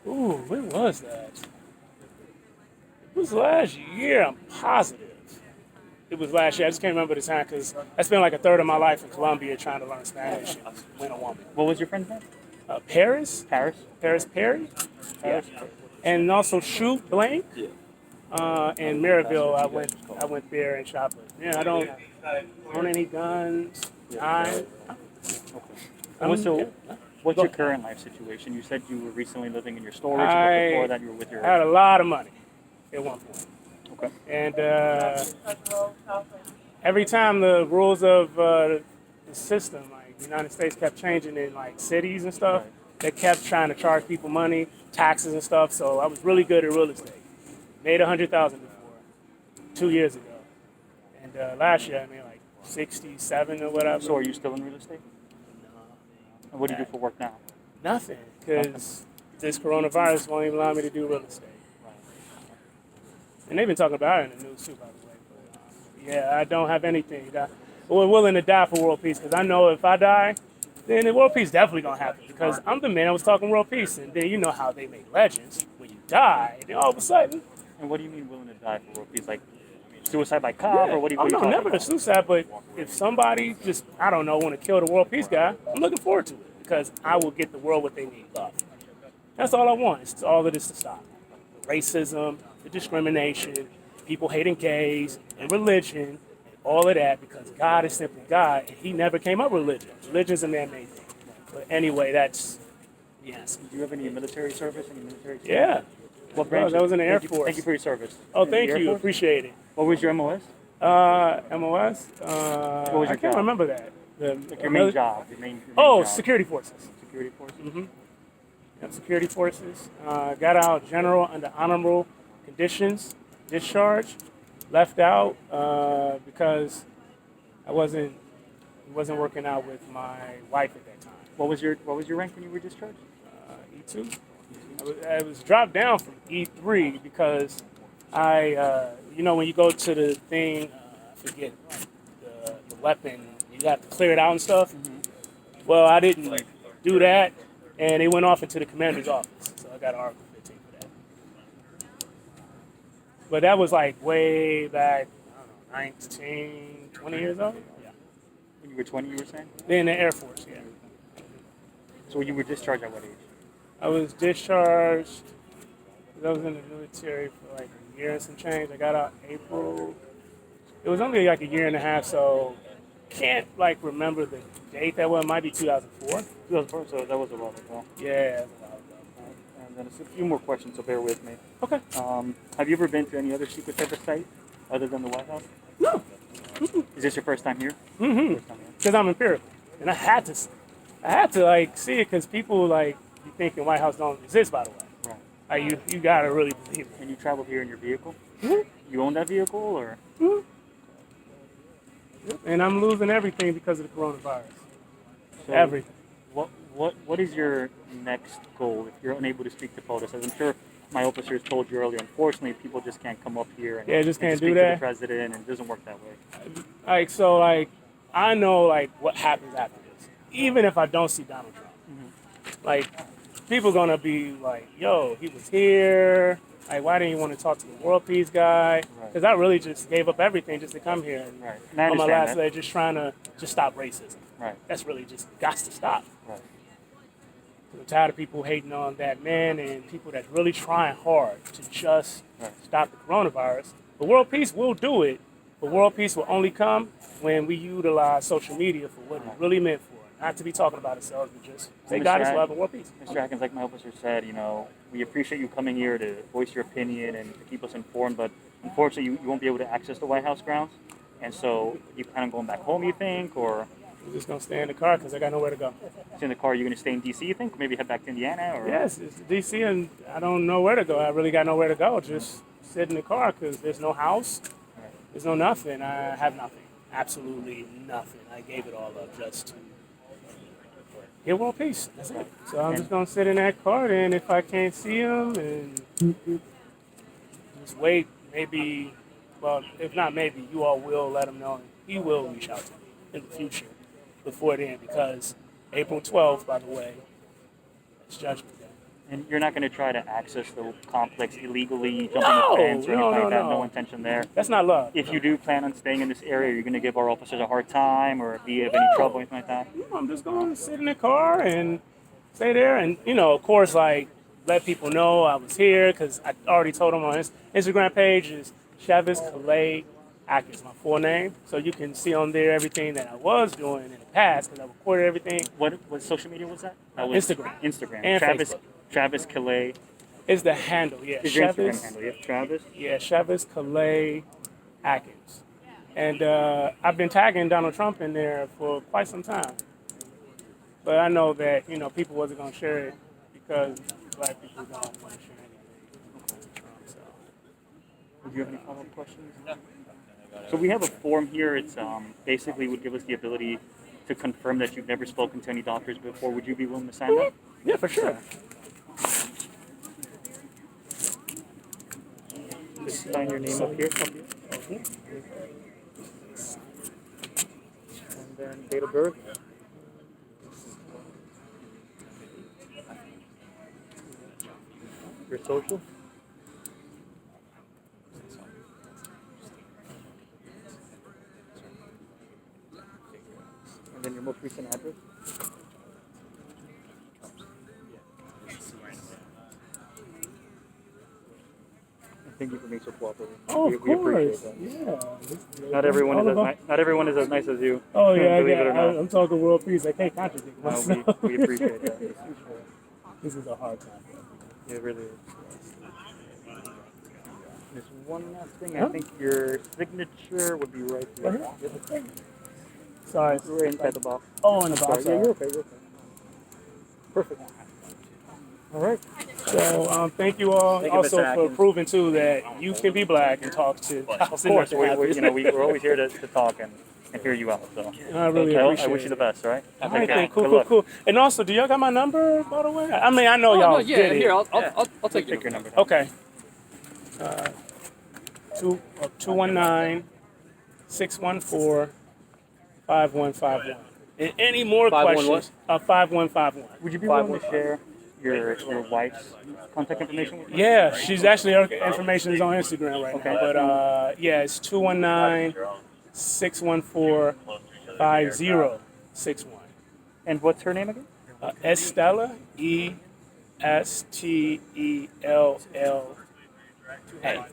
Ooh, when was that? It was last year, I'm positive. It was last year. I just can't remember the time because I spent like a third of my life in Colombia trying to learn Spanish and win a woman. What was your friend's name? Paris Paris? Perry. Yeah. And also Shoot Blank. Yeah. In Maryville, I went there and shot. But yeah, I don't own any guns. What's your current life situation? You said you were recently living in your storage, but I before that you were with your... I had a lot of money at one point. Okay. And every time the rules of the system, like the United States kept changing in cities and stuff, they kept trying to charge people money, taxes and stuff. So I was really good at real estate. Made $100,000 before 2 years ago, and last year I made 67 or whatever. So are you still in real estate? And what do you do for work now? Nothing, because this coronavirus won't even allow me to do real estate. And they've been talking about it in the news too, by the way. But, yeah, I don't have anything. We're willing to die for world peace because I know if I die, then the world peace definitely gonna happen. Because I'm the man that was talking world peace, and then you know how they make legends. When you die, then all of a sudden. And what do you mean willing to die for world peace? Like suicide by cop, or what do you? Oh what are no, you never talking a suicide. But if somebody just want to kill the world peace guy, I'm looking forward to it because I will get the world what they need. Love. That's all I want. It's all of this to stop. The racism, the discrimination, people hating gays, and religion, and all of that because God is simply God, and He never came up with religion. Religion's a man-made thing. But anyway, that's yes. Do you have any military service? Any military? Yeah. What branch? I was in the Air Thank Force. Thank you for your service. Oh, In the thank Air you. Force? Appreciate it. What was your MOS? MOS. What was I your can't job? remember that. Like your main job. Your main Oh, job. security forces. Security forces. Yep, security forces. Got out general under honorable conditions. Discharged. Left out because I wasn't working out with my wife at that time. What was your rank when you were discharged? E2. I was dropped down from E3 because when you go to the thing, I forget the weapon, you have to clear it out and stuff. Well, I didn't do that, and it went off into the commander's office, so I got an Article 15 for that. But that was way back, I don't know, 19, 20 years old. Yeah. When you were 20, you were saying? In the Air Force, yeah. So you were discharged at what age? I was discharged. I was in the military for a year and some change. I got out April. It was only a year and a half, so can't remember the date that was. It might be 2004. 2004, so that was a while ago. Yeah, that's a while ago. And then a few more questions, so bear with me. Okay. Have you ever been to any other secret service site other than the White House? No. Is this your first time here? Mm-hmm. First time here. Because I'm empirical, and I had to see it because people you thinking White House don't exist, by the way. Right. You gotta really believe it. And you traveled here in your vehicle? Mhm. You own that vehicle, or? Mhm. And I'm losing everything because of the coronavirus. So Everything. What is your next goal if you're unable to speak to POTUS? As I'm sure my officers told you earlier, unfortunately, people just can't come up here and, Just can't and do speak to that. the president, and it doesn't work that way. I know what happens after this. Even if I don't see Donald Trump, people gonna be yo, he was here. Like, why didn't you want to talk to the World Peace guy? Right. Because I really just gave up everything just to come here. And Right. And I on my understand last that. day, just trying to just stop racism. Right. That's really just got to stop. Right. I'm tired of people hating on that man and people that's really trying hard to just Right. stop the coronavirus. But world peace will do it, but world peace will only come when we utilize social media for what it's really meant for. Not to be talking about ourselves, but just say Mr. God is Ad- love and world peace. Mr. Atkins, like my officer said, we appreciate you coming here to voice your opinion and to keep us informed, but unfortunately, you won't be able to access the White House grounds. And so, you plan on going back home, you think, or I'm just going to stay in the car because I got nowhere to go. stay in the car? Are you going to stay in D.C., you think? Or maybe head back to Indiana? Or Yes, it's D.C. and I don't know where to go. I really got nowhere to go. Just sit in the car because there's no house. There's no nothing. I have nothing. Absolutely nothing. I gave it all up just to get world peace. That's it. So I'm just gonna sit in that car, and if I can't see him, and just wait. Maybe, well, if not, maybe you all will let him know. He will reach out to me in the future before then, because April 12th, by the way, it's Judgment Day. And you're not going to try to access the complex illegally, jumping No, the fence or anything no, like no, that? no. No intention there. That's not love. If you do plan on staying in this area, you're going to give our officers a hard time, or if you have any trouble, anything like that? No, I'm just going to sit in the car and stay there. And, of course, like, let people know I was here because I already told them on his Instagram page is Chavez Calais Atkins, my full name. So you can see on there everything that I was doing in the past because I recorded everything. What social media was that? That was Instagram. Instagram. And Facebook. Travis Calais Is the handle, yeah. is your Instagram Chavez, handle, yeah? Travis? yeah, Chavez Calais Atkins. And I've been tagging Donald Trump in there for quite some time. But I know that, people wasn't going to share it because black people don't want to share anything with Trump. So. Do you have any follow-up questions? No. So we have a form here. It's basically would give us the ability to confirm that you've never spoken to any doctors before. Would you be willing to sign that? Yeah, for sure. Just sign your name up here. And then date of birth. Your social. And then your most recent address. Thank you for being so cooperative. Oh, we of course. appreciate that. Yeah. Not everyone is All as about- not everyone is as nice as you. Oh, yeah, believe it or not. I'm talking world peace. I can't contradict No, myself. we appreciate that. This is a hard time. It really is. There's one last thing. I Huh? think your signature would be right Right here. here? Sorry. Right inside the box. Oh, in the Sorry. box. Yeah, you're okay. You're okay. Perfect. All right. So thank you all Thank you, also Mr. for Atkins. proving too that you can be black and talk to. Of course, we're always here to talk and hear you out. So I really I appreciate wish you the it. best. All right. All Take right, care. then. Cool, Good cool, luck. cool. And also, do y'all got my number, by the way? I mean, I know y'all no, yeah, did it. here, I'll take Take your number. Okay. 219-614-5151. And any more 51 questions? 5151. Would you be willing to share your wife's contact information with me? Yeah, she's actually, her information is on Instagram right Okay. now. But yeah, it's 219-614-5061. And what's her name again? Estella, Estella.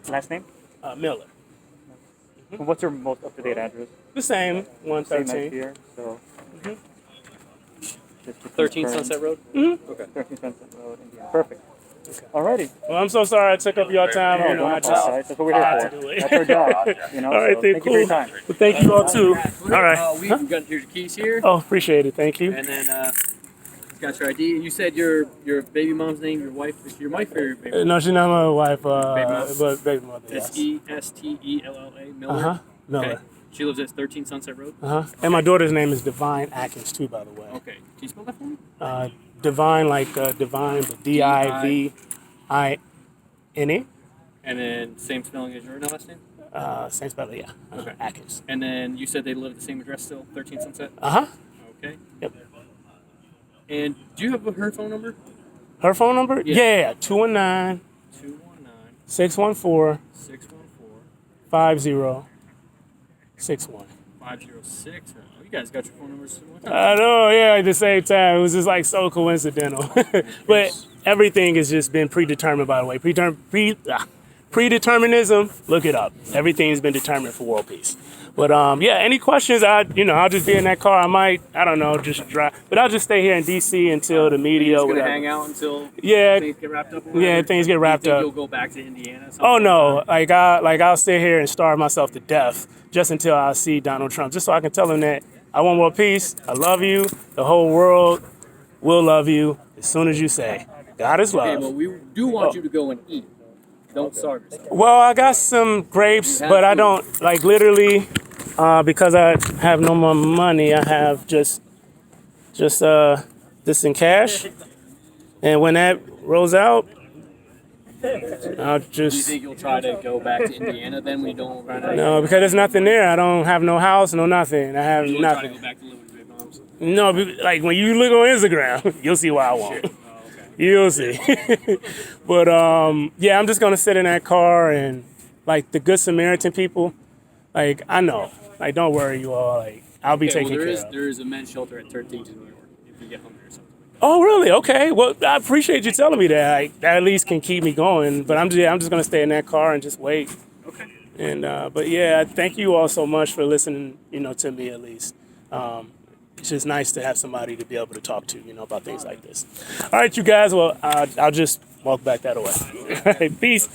Last name? Miller. And what's her most up-to-date address? The same, Same as 113. here. So. Mhm. Just to 13 confirm. Sunset Road? Mm-hmm. Okay. 13 Sunset Road, Indiana. Perfect. Alrighty. Well, I'm so sorry I took up your time. No, I don't just apologize. That's what we're here had for. to do it. That's our job. All right, so then, thank cool. you for your time. Well, thank you all too. All right. We've got here's your keys here, Oh, appreciate it. Thank you. and then got your ID. And you said your baby mom's name, your wife is your wife or your baby mom? No, she's not my wife. Baby mom? But baby mother. Yes. Estella Miller. Uh huh. Miller. Okay. She lives at 13 Sunset Road. Uh huh. And my daughter's name is Divine Atkins too, by the way. Okay. Can you spell that for me? Divine like divine, but Divine. And then same spelling as your last name. Same spelling, yeah. Okay. Atkins. And then you said they live at the same address still, 13 Sunset. Uh huh. Okay. Yep. And do you have her phone number? Her phone number? Yeah. Yeah. 219 219 614 614 5061. 506. Oh, you guys got your phone numbers. I know, yeah, at the same time. It was just like so coincidental. But everything has just been predetermined, by the way. Predeterminism, look it up. Everything's been determined for world peace. But yeah, any questions? I'll just be in that car. I don't know, just drive. But I'll just stay here in DC until the media. You're whatever. gonna hang out until Yeah, things get wrapped up. yeah, things get wrapped Do you up. think you'll go back to Indiana? Oh no, I'll sit here and starve myself to death just until I see Donald Trump, just so I can tell him that I want world peace. I love you. The whole world will love you as soon as you say God is Okay, love. but we do want you to go and eat. Don't starve yourself. Well, I got some grapes, You have but I food. don't like literally because I have no more money. I have just this in cash, and when that rolls out, I'll Do you just think you'll try to go back to Indiana then when you don't run out? no, because there's nothing there. I don't have no house, no nothing. I have You won't try to nothing. go back to live with Big Moms? No, like when you look on Instagram, you'll see why I won't. Oh, okay. You'll see. But yeah, I'm just gonna sit in that car and like the Good Samaritan people, like I know. Like don't worry, you all. Like I'll be Okay, well, taken care of. there is a men's shelter at 13th in New York if you get hungry or something. Oh, really? Okay. Well, I appreciate you telling me that. Like, that at least can keep me going. But I'm just gonna stay in that car and just wait. Okay. And but yeah, thank you all so much for listening. To me at least. It's just nice to have somebody to be able to talk to. About things like this. All right, you guys. Well, I'll just walk back that way. Peace.